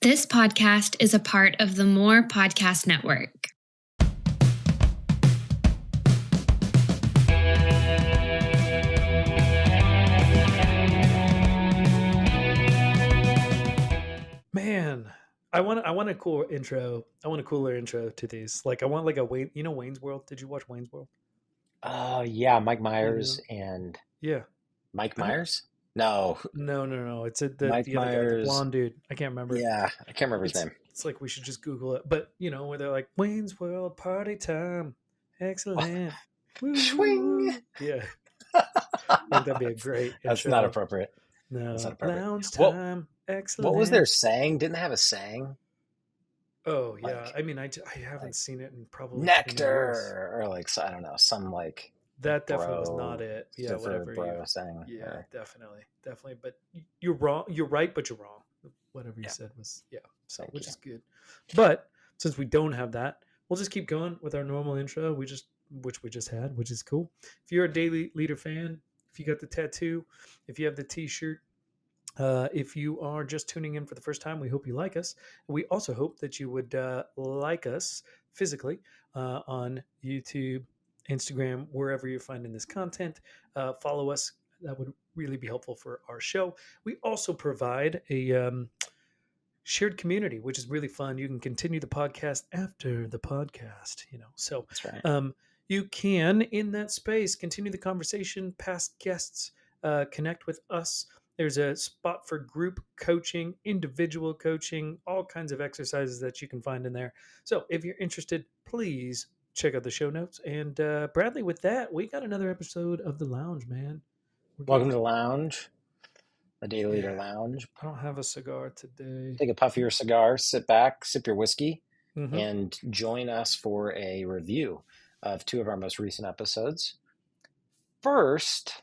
This podcast is a part of the More Podcast Network. Man, I want a cool intro. I want a cooler intro to these. Like I want like a Wayne, Wayne's World? Did you watch Wayne's World? Yeah, Mike You Myers know? and Yeah. Mike I don't Myers? No, no. It's Mike the other guy, the Myers. blonde dude. I can't remember. Yeah, I can't remember his It's name. it's like we should just Google it. But where they're like Wayne's World party time. Excellent. Woo, woo, Swing. woo. Yeah. I think that'd be a great That's not intro. appropriate. That's No. not appropriate. Lounge What time. what was their Excellent. saying? Didn't they have a saying Oh yeah. like I mean, I haven't like seen it in probably 20 years. nectar or like I don't know, some like That definitely was not bro, it. Yeah, super whatever you. bro saying. Yeah, Or, definitely. But you're wrong. You're right, but you're wrong. Whatever you yeah, said was So thank which you. is good. But since we don't have that, we'll just keep going with our normal intro. Which we just had, which is cool. If you're a Daily Leader fan, if you got the tattoo, if you have the T-shirt. If you are just tuning in for the first time, we hope you like us. We also hope that you would like us physically on YouTube, Instagram, wherever you're finding this content. Follow us. That would really be helpful for our show. We also provide a shared community, which is really fun. You can continue the podcast after the podcast, So That's right. you can, in that space, continue the conversation, past guests, connect with us. There's a spot for group coaching, individual coaching, all kinds of exercises that you can find in there. So if you're interested, please check out the show notes. And Bradley, with that, we got another episode of The Lounge, man. We're Welcome getting to the lounge, the Daily Leader Yeah, Lounge. I don't have a cigar today. Take a puff of your cigar, sit back, sip your whiskey, Hmm. and join us for a review of two of our most recent episodes. First,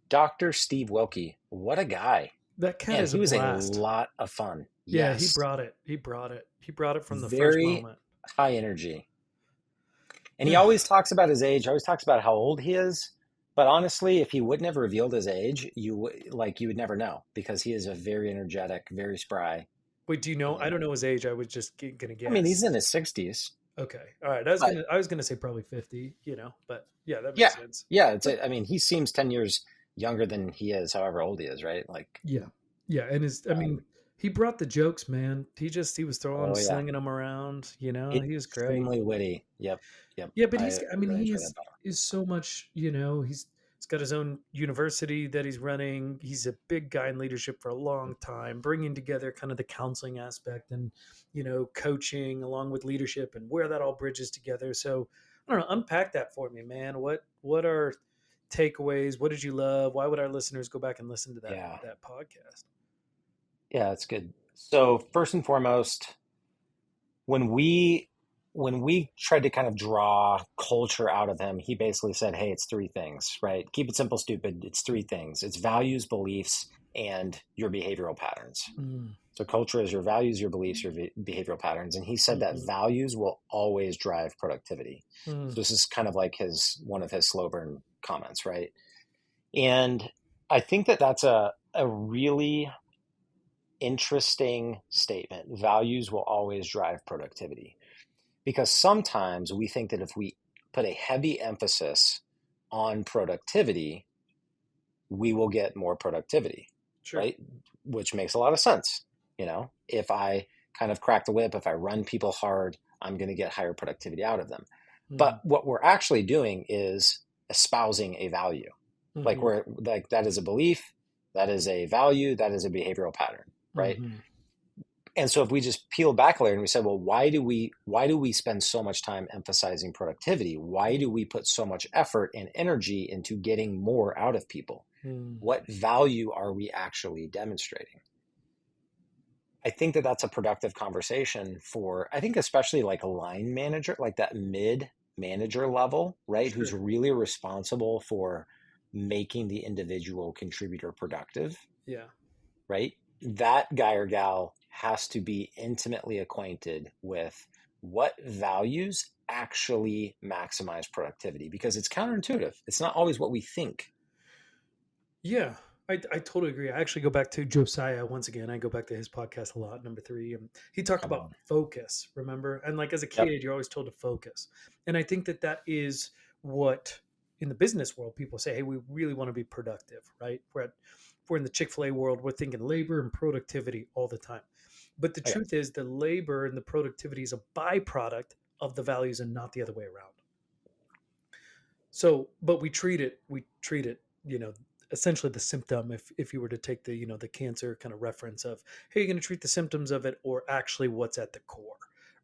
Dr. Steve Wilke. What a guy. That cat Man, is he a was a blast. lot of fun. Yeah, he Yes. brought it. He brought it. He brought it from the first Very moment. high energy. And he Yeah. always talks about his age, always talks about how old he is. But honestly, if he wouldn't have revealed his age, you would never know because he is a very energetic, very spry. Wait, do you know? I And don't know his age. I was just gonna I mean, he's guess. in his 60s. Okay. All right. But I was gonna say probably 50. But yeah, that yeah, makes sense. yeah, But I mean, he seems 10 years younger than he is, however old he is, right? Like, yeah, and I mean, um, he brought the jokes, man. He was throwing, oh yeah, slinging them around. he's He was great. extremely witty. Yep, Yeah, but I I mean, really he enjoyed that battle. is so much, he's got his own university that he's running. He's a big guy in leadership for a long time, bringing together kind of the counseling aspect and, coaching along with leadership and where that all bridges together. So I don't know, unpack that for me, man. What are takeaways? What did you love? Why would our listeners go back and listen to Yeah, that podcast? yeah, that's good. So first and foremost, when we tried to kind of draw culture out of him, he basically said, "Hey, it's three things, right? Keep it simple, stupid. It's three things. It's values, beliefs, and your behavioral patterns." Mm, So culture is your values, your beliefs, your behavioral patterns. And he said that mhm, values will always drive productivity. So mm. this is kind of like one of his slow burn comments, right? And I think that that's a really interesting statement. Values will always drive productivity. Because sometimes we think that if we put a heavy emphasis on productivity, we will get more productivity, Sure. right? Which makes a lot of sense. If I kind of crack the whip, if I run people hard, I'm going to get higher productivity out of them. Mm, But what we're actually doing is espousing a value. Like hmm that is a belief, that is a value, that is a behavioral pattern, right? hmm And so if we just peel back a layer and we say, well, why do we spend so much time emphasizing productivity? Why do we put so much effort and energy into getting more out of people? mm. What value are we actually demonstrating? I think that that's a productive conversation for, I think, especially like a line manager, like that mid manager level, right? Who's Sure. really responsible for making the individual contributor productive, Yeah. right? That guy or gal has to be intimately acquainted with what values actually maximize productivity because it's counterintuitive. It's not always what we think. Yeah. I totally agree. I actually go back to Josiah once again. I go back to his podcast a lot, number 3. And he talked Come about on. focus, remember? And like as a Yep. kid, you're always told to focus. And I think that that is what in the business world people say, hey, we really want to be productive, right? If we're in the Chick-fil-A world, we're thinking labor and productivity all the time. But the Oh, yeah. truth is the labor and the productivity is a byproduct of the values and not the other way around. So, but we treat it, essentially the symptom. If you were to take the cancer kind of reference of, hey, you're going to treat the symptoms of it or actually what's at the core,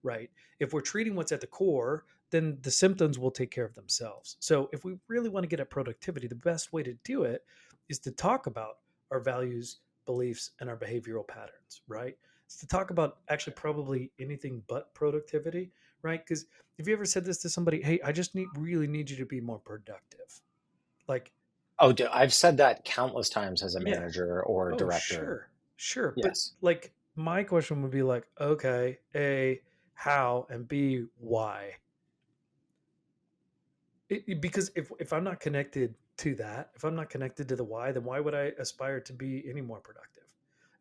right? If we're treating what's at the core, then the symptoms will take care of themselves. So, if we really want to get at productivity, the best way to do it is to talk about our values, beliefs, and our behavioral patterns, right? It's to talk about actually probably anything but productivity, right? Because have you ever said this to somebody? Hey, I just really need you to be more productive. Like, Oh, I've said that countless times as a yeah, manager or oh, director. sure. But Yes. like, my question would be like, okay, A, how, and B, why? Because if I'm not connected to that, if I'm not connected to the why, then why would I aspire to be any more productive?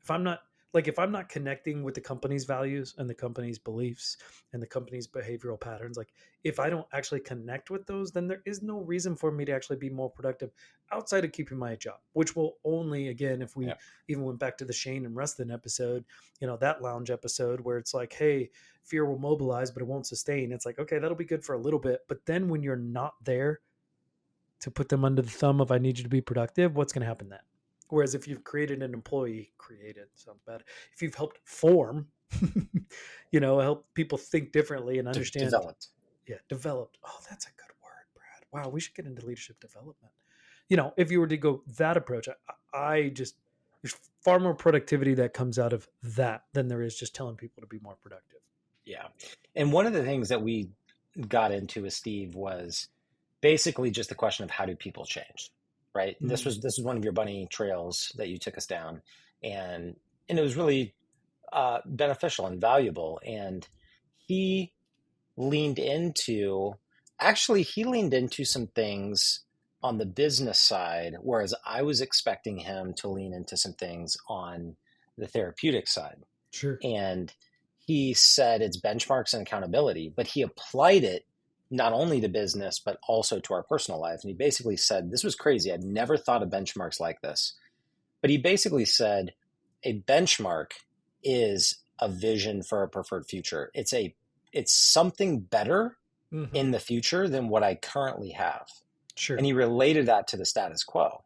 If I'm not if I'm not connecting with the company's values and the company's beliefs and the company's behavioral patterns, like if I don't actually connect with those, then there is no reason for me to actually be more productive outside of keeping my job, which will only, again, if we Yeah. even went back to the Shane and Rustin episode, that lounge episode where it's like, hey, fear will mobilize, but it won't sustain. It's like, okay, that'll be good for a little bit. But then when you're not there to put them under the thumb of, I need you to be productive, what's going to happen then? Whereas if you've created an employee, created sounds bad. If you've helped form, help people think differently and understand, Developed. yeah, developed. Oh, that's a good word, Brad. Wow, we should get into leadership development. If you were to go that approach, I just, there's far more productivity that comes out of that than there is just telling people to be more productive. Yeah. And one of the things that we got into with Steve was basically just the question of how do people change, right? And Mm, this was one of your bunny trails that you took us down, and it was really beneficial and valuable. And he leaned into he leaned into some things on the business side, whereas I was expecting him to lean into some things on the therapeutic side. sure. And he said it's benchmarks and accountability, but he applied it not only to business, but also to our personal life. And he basically said, this was crazy. I'd never thought of benchmarks like this. But he basically said a benchmark is a vision for a preferred future. It's something better Hmm. in the future than what I currently have. And Sure. he related that to the status quo.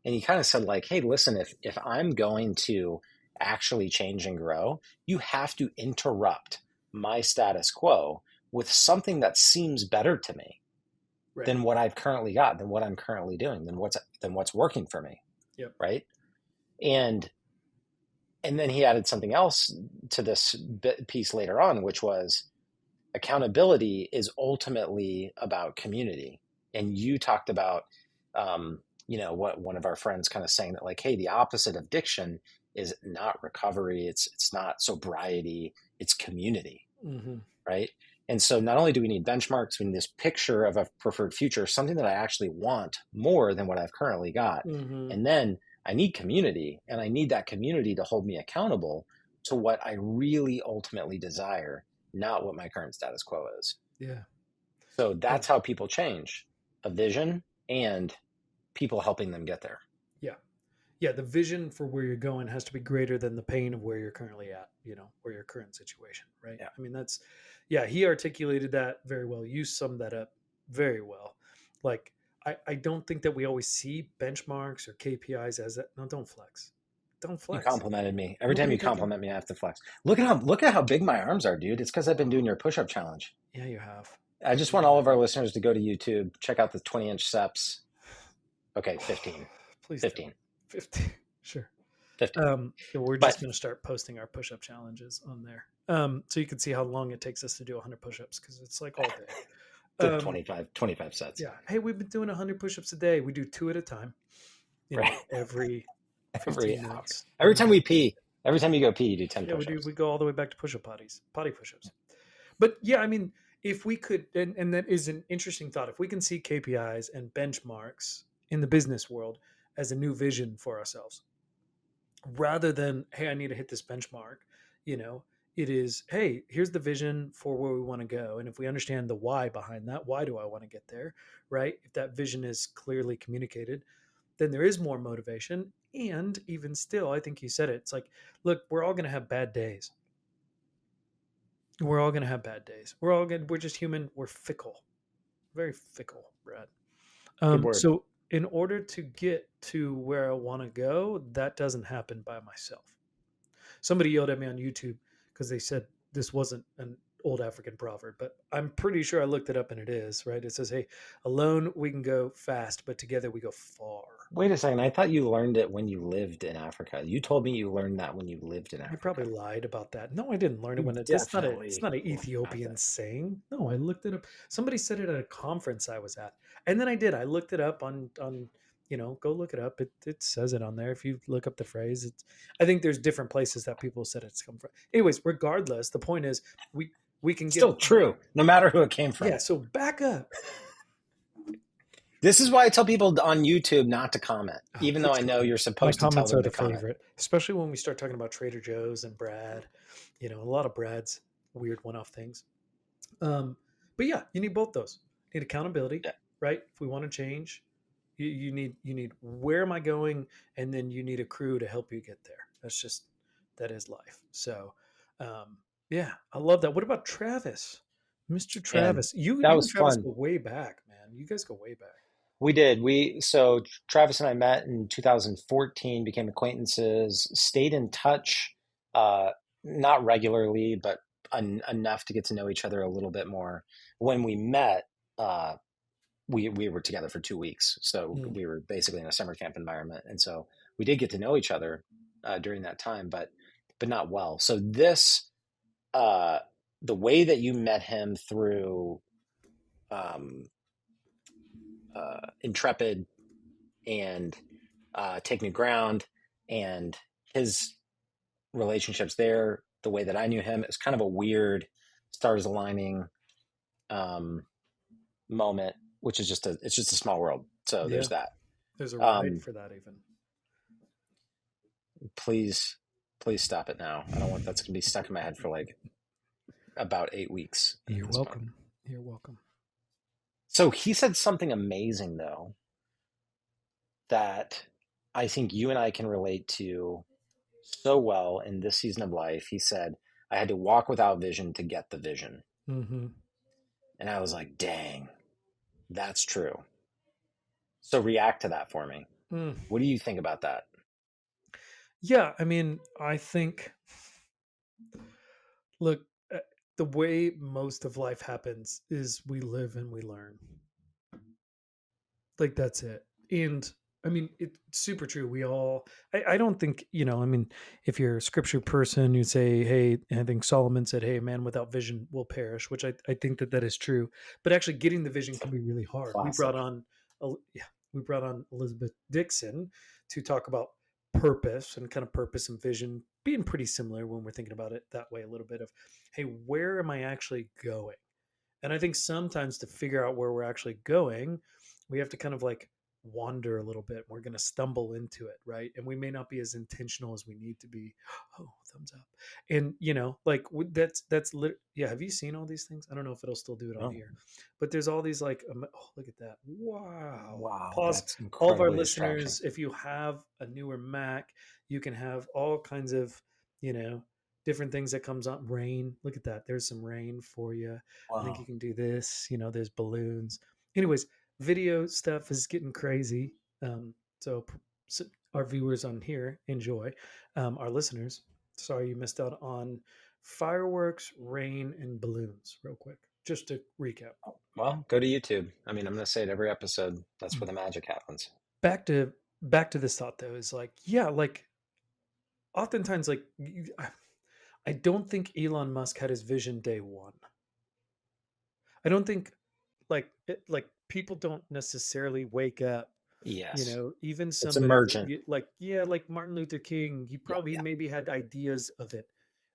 And he kind of said, like, hey, listen, if I'm going to actually change and grow, you have to interrupt my status quo with something that seems better to me Right. than what I've currently got, than what I'm currently doing, than what's working for me. Yep. Right. And then he added something else to this piece later on, which was accountability is ultimately about community. And you talked about, what one of our friends kind of saying that, like, hey, the opposite of addiction is not recovery. It's not sobriety. It's community, Hmm. right? And so not only do we need benchmarks, we need this picture of a preferred future, something that I actually want more than what I've currently got. Hmm. And then I need community, and I need that community to hold me accountable to what I really ultimately desire, not what my current status quo is. Yeah. So Yeah. that's how people change: a vision and people helping them get there. Yeah. Yeah. The vision for where you're going has to be greater than the pain of where you're currently at, or your current situation. Right. Yeah. I mean, yeah, he articulated that very well. You summed that up very well. Like, I don't think that we always see benchmarks or KPIs as that. No, don't flex. Don't You flex. complimented me. Every time Nobody you taking, compliment me, I have to flex. Look at how big my arms are, dude. It's because I've been doing your push-up challenge. yeah, you have. I just want all of our listeners to go to YouTube, check out the 20-inch steps. Okay, 15. Please don't. 15. 50. Sure. 15. Yeah, we're But just going to start posting our push-up challenges on there. So you can see how long it takes us to do 100 push-ups, because it's like all day. the 25 sets. Yeah. Hey, we've been doing 100 push-ups a day. We do 2 at a time, Right. every Every 15 hour. minutes. Every time we pee, every time you go pee, you do 10 Yeah, push-ups. we go all the way back to push-up potty push-ups. But yeah, I mean, if we could, and that is an interesting thought, if we can see KPIs and benchmarks in the business world as a new vision for ourselves, rather than, hey, I need to hit this benchmark. You know, it is, hey, here's the vision for where we want to go. And if we understand the why behind that, why do I want to get there? Right? If that vision is clearly communicated, then there is more motivation. And even still, I think you said it. It's like, look, we're all going to have bad days. We're all going to have bad days. We're just human. We're fickle, very fickle, Brad. Good word. So in order to get to where I want to go, that doesn't happen by myself. Somebody yelled at me on YouTube because they said this wasn't an old African proverb, but I'm pretty sure I looked it up and it is, right? It says, hey, alone we can go fast, but together we go far. Wait a second. I thought you learned it when you lived in Africa. You told me you learned that when you lived in I probably Africa. lied about that. No, I didn't learn it You when it's definitely not an learned Ethiopian that. saying. No, I looked it up. Somebody said it at a conference I was at. And then I did. I looked it up on go look it up. It says it on there. If you look up the phrase, I think there's different places that people said it's come from. Anyways, regardless, the point is we can get Still true, no matter who it came from. yeah, so back up. This is why I tell people on YouTube not to comment, Oh, even though I please know comment. you're My supposed to tell comments are them the to comment. favorite, especially when we start talking about Trader Joe's and Brad. A lot of Brad's weird one-off things. But yeah, you need both those. You need accountability, Yeah. right? If we want to change, you need where am I going, and then you need a crew to help you get there. That is life. So, yeah, I love that. What about Travis, Mr. And Travis? You that and was Travis fun. go way back, man. You guys go way back. We did. So Travis and I met in 2014, became acquaintances, stayed in touch, uh, not regularly, but enough to get to know each other a little bit more. When we met, uh, we were together for 2 weeks, so Mm, we were basically in a summer camp environment, and so we did get to know each other during that time, but not well. So uh, the way that you met him through um, Intrepid and Take New Ground and his relationships there, the way that I knew him, is kind of a weird stars aligning um, moment, which is it's just a small world. So yeah, there's that. there's a ride Um, for that even. please, please stop it now. I don't want that's gonna be stuck in my head for like about 8 weeks at You're this point. welcome. You're welcome. So he said something amazing though that I think you and I can relate to so well in this season of life. He said, I had to walk without vision to get the vision. Mm-hmm. And I was like, dang, that's true. So react to that for me. Mm. What do you think about that? Yeah, I mean, I think, look, the way most of life happens is we live and we learn. Like that's it. And I mean, it's super true. I don't think, I mean, if you're a scripture person, you'd say, hey, I think Solomon said, hey, man without vision will perish, which I think that is true. But actually getting the vision can be really hard. Classic. Yeah, we brought on Elizabeth Dixon to talk about purpose and kind of purpose and vision being pretty similar when we're thinking about it that way, a little bit of, hey, where am I actually going? And I think sometimes to figure out where we're actually going, we have to kind of like wander a little bit. We're going to stumble into it, right? And we may not be as intentional as we need to be. Oh, thumbs up. And like yeah. Have you seen all these things? I don't know if it'll still do it on Oh, here, but there's all these like, oh, look at that! Wow. wow. Pause. That's All of our incredibly distracting. listeners, if you have a newer Mac, you can have all kinds of you know different things that comes on. Rain. Look at that. There's some rain for you. I think you Wow. can do this. There's balloons. Anyways, video stuff is getting crazy. So, so our viewers on here enjoy. Our listeners, sorry you missed out on fireworks, rain, and balloons. Real quick, just to recap. Well, go to YouTube. I mean, I'm going to say it every episode. That's where the magic happens. Back to back to this thought though is like yeah, like oftentimes like I don't think Elon Musk had his vision day one. I don't think like people don't necessarily wake up. Yes. Even It's somebody emergent. like yeah, like Martin Luther King, he Yeah. probably Yeah. maybe had ideas of it,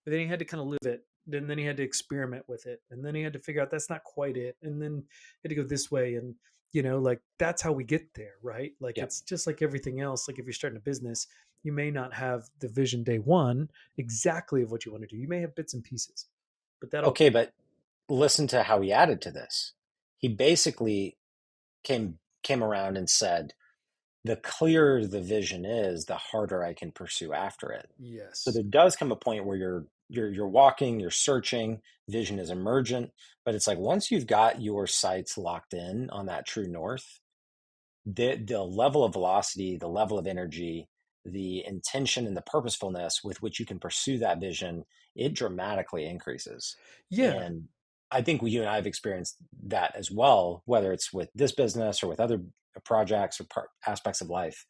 but then he had to kind of live it. Then he had to experiment with it, and then he had to figure out that's not quite it, and then he had to go this way. And Like that's how we get there, right? Like Yep. it's just like everything else. Like if you're starting a business, you may not have the vision day one exactly of what you want to do. You may have bits and pieces, but that'll Okay, but listen to how he added to this. He basically came around and said, the clearer the vision is, the harder I can pursue after it. So yes. there does come a point where you're walking, you're searching, vision is emergent, but it's like once you've got your sights locked in on that true north, the level of velocity, the level of energy, the intention and the purposefulness with which you can pursue that vision, it dramatically increases. Yeah. And I think you and I have experienced that as well, whether it's with this business or with other projects or aspects of life.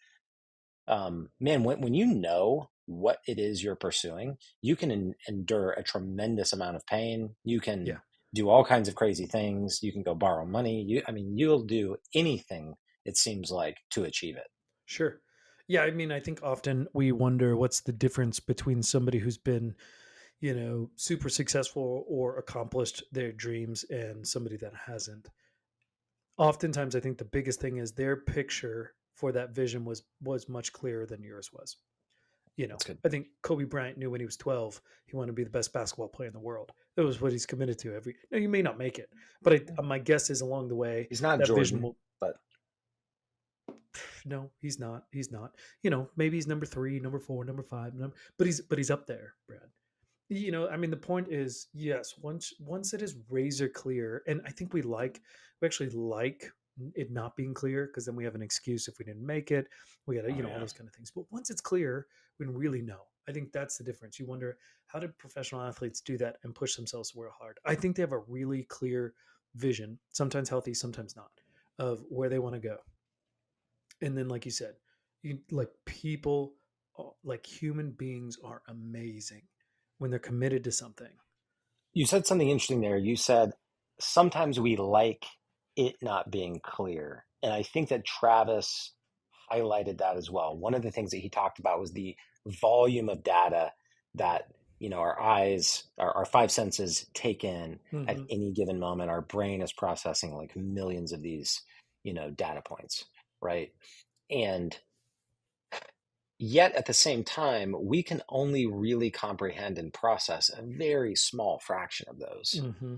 Man, when you know what it is you're pursuing, you can endure a tremendous amount of pain. You Yeah. can do all kinds of crazy things. You can go borrow money. I mean, you'll do anything, it seems like, to achieve it. Sure. Yeah. I mean, I think often we wonder what's the difference between somebody who's been, super successful or accomplished their dreams and somebody that hasn't. Oftentimes I think the biggest thing is their picture for that vision was much clearer than yours was. That's good. I think Kobe Bryant knew when he was 12 he wanted to be the best basketball player in the world. That was what he's committed to. Every now you may not make it, but my guess is along the way He's not that vision Jordan, will. but No, he's not. He's not. Maybe he's number 3, number 4, number 5, but he's up there, Brad. I mean, the point is, yes, once it is razor clear, and I think we actually like it not being clear because then we have an excuse if we didn't make it. We got to, oh all yeah. those kind of things. But once it's clear, we can really know. I think that's the difference. You wonder, how did professional athletes do that and push themselves real hard? I think they have a really clear vision, sometimes healthy, sometimes not, of where they want to go. And then, like you said, like people, like human beings are amazing when they're committed to something. You said something interesting there. You said sometimes we like it not being clear. And I think that Travis highlighted that as well. One of the things that he talked about was the volume of data that, our eyes, our five senses take in at Hmm. any given moment. Our brain is processing like millions of these, data points, right? And yet at the same time, we can only really comprehend and process a very small fraction of those. Hmm.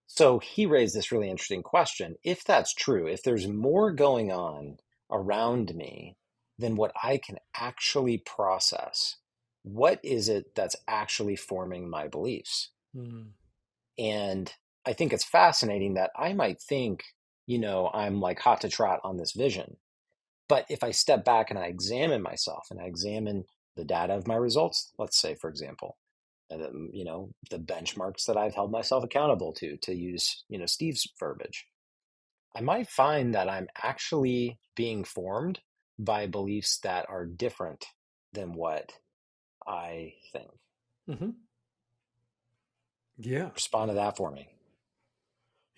So he raised this really interesting question. If that's true, if there's more going on around me than what I can actually process, what is it that's actually forming my beliefs? Hmm. And I think it's fascinating that I might think, I'm like hot to trot on this vision. But if I step back and I examine myself and I examine the data of my results, let's say, for example, the benchmarks that I've held myself accountable to use, Steve's verbiage, I might find that I'm actually being formed by beliefs that are different than what I think. Hmm. Yeah. Respond to that for me.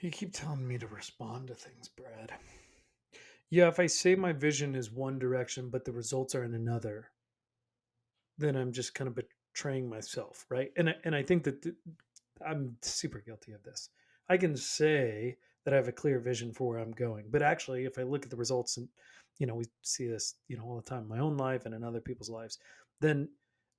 You keep telling me to respond to things, Brad. Yeah, if I say my vision is one direction, but the results are in another, then I'm just kind of betraying myself, right? And I think that I'm super guilty of this. I can say that I have a clear vision for where I'm going, but actually, if I look at the results, and we see this, all the time in my own life and in other people's lives, then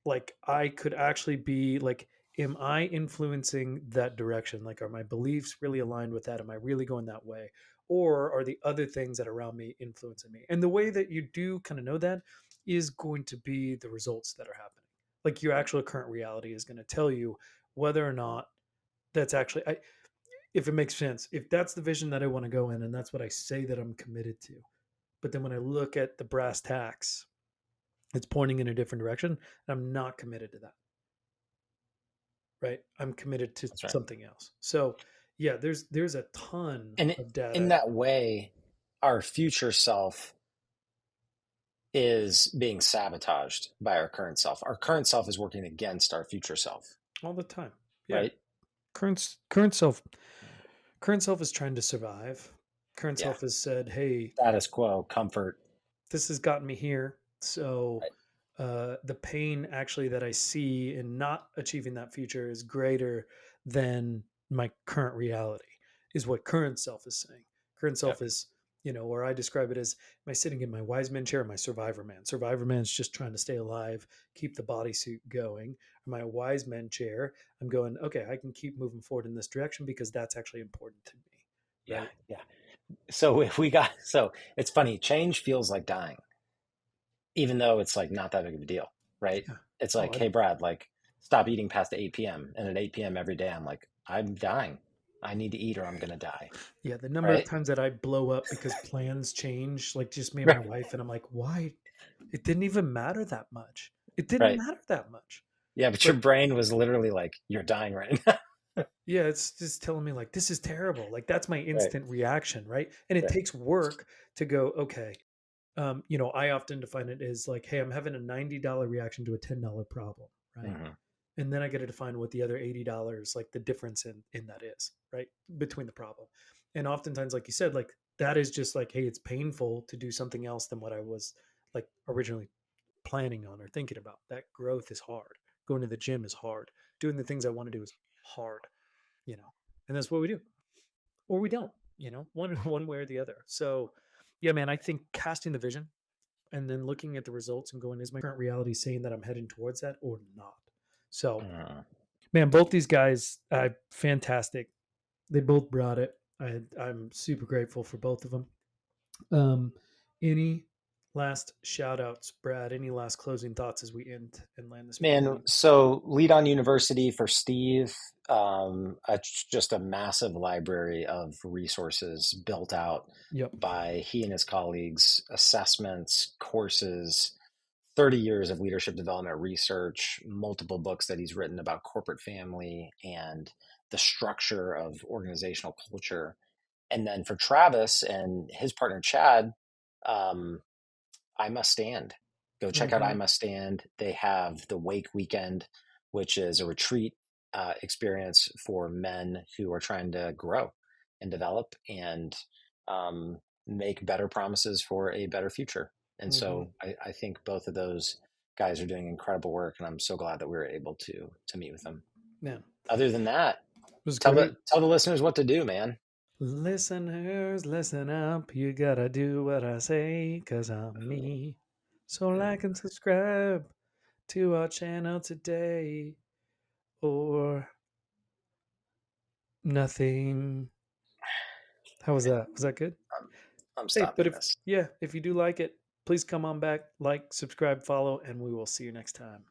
like I could actually be like, am I influencing that direction? Like, are my beliefs really aligned with that? Am I really going that way? Or are the other things that are around me influencing me? And the way that you do kind of know that is going to be the results that are happening. Like your actual current reality is going to tell you whether or not that's actually if it makes sense, if that's the vision that I want to go in and that's what I say that I'm committed to, but then when I look at the brass tacks, it's pointing in a different direction and I'm not committed to that, right? I'm committed to That's right. something else. So yeah, there's a ton And of in data. that way, our future self is being sabotaged by our current self. Our current self is working against our future self, All the time. Yeah. right? Current self is trying to survive. Current Yeah. self has said, hey, Status quo, comfort. this has gotten me here. So Right. the pain actually that I see in not achieving that future is greater than my current reality, is what current self is saying. Current self Yep. is or I describe it as, am I sitting in my wise man chair or my survivor man? Survivor man's just trying to stay alive, keep the bodysuit going. My wise man chair, I'm going, okay, I can keep moving forward in this direction because that's actually important to me. Yeah. Right. Yeah. So it's funny. Change feels like dying, even though it's like not that big of a deal, right? Yeah. It's Oh, like, hey, Brad, like stop eating past 8 p.m. And at 8 p.m. every day, I'm like, I'm dying. I need to eat or I'm going to die. yeah. The number of Right. times that I blow up because plans change, like just me and my Right. wife, and I'm like, why? It didn't even matter that much. It didn't Right. matter that much. Yeah. But your But brain was literally like, you're dying right now. yeah, it's just telling me like, this is terrible. Like that's my Right. instant reaction. Right. And it Right. takes work to go, okay. I often define it as like, hey, I'm having a $90 reaction to a $10 problem. Right. Mm-hmm. And then I get to define what the other $80, like the difference in that is, right, between the problem. And oftentimes, like you said, like that is just like, hey, it's painful to do something else than what I was like originally planning on or thinking about. That growth is hard. Going to the gym is hard. Doing the things I want to do is hard, and that's what we do, or we don't, one way or the other. So, yeah, man, I think casting the vision and then looking at the results and going, is my current reality saying that I'm heading towards that or not? So, man, both these guys, fantastic. They both brought it. I'm super grateful for both of them. Any last shout outs, Brad? Any last closing thoughts as we end and land this Man, plane? so Lead On University for Steve, just a massive library of resources built out Yep. by he and his colleagues, assessments, courses, 30 years of leadership development research, multiple books that he's written about corporate family and the structure of organizational culture. And then for Travis and his partner, Chad, I Must Stand. Go check out I Mm-hmm. Must Stand. They have the Wake Weekend, which is a retreat experience for men who are trying to grow and develop and make better promises for a better future. And Mm-hmm. so I think both of those guys are doing incredible work, and I'm so glad that we were able to meet with them. Yeah. Other than that, It was tell great. the listeners what to do, man. Listeners, listen up. You gotta do what I say, cause I'm me. So like and subscribe to our channel today, or nothing. How was that? Was that good? I'm Hey, but stopping this. if you do like it, please come on back, like, subscribe, follow, and we will see you next time.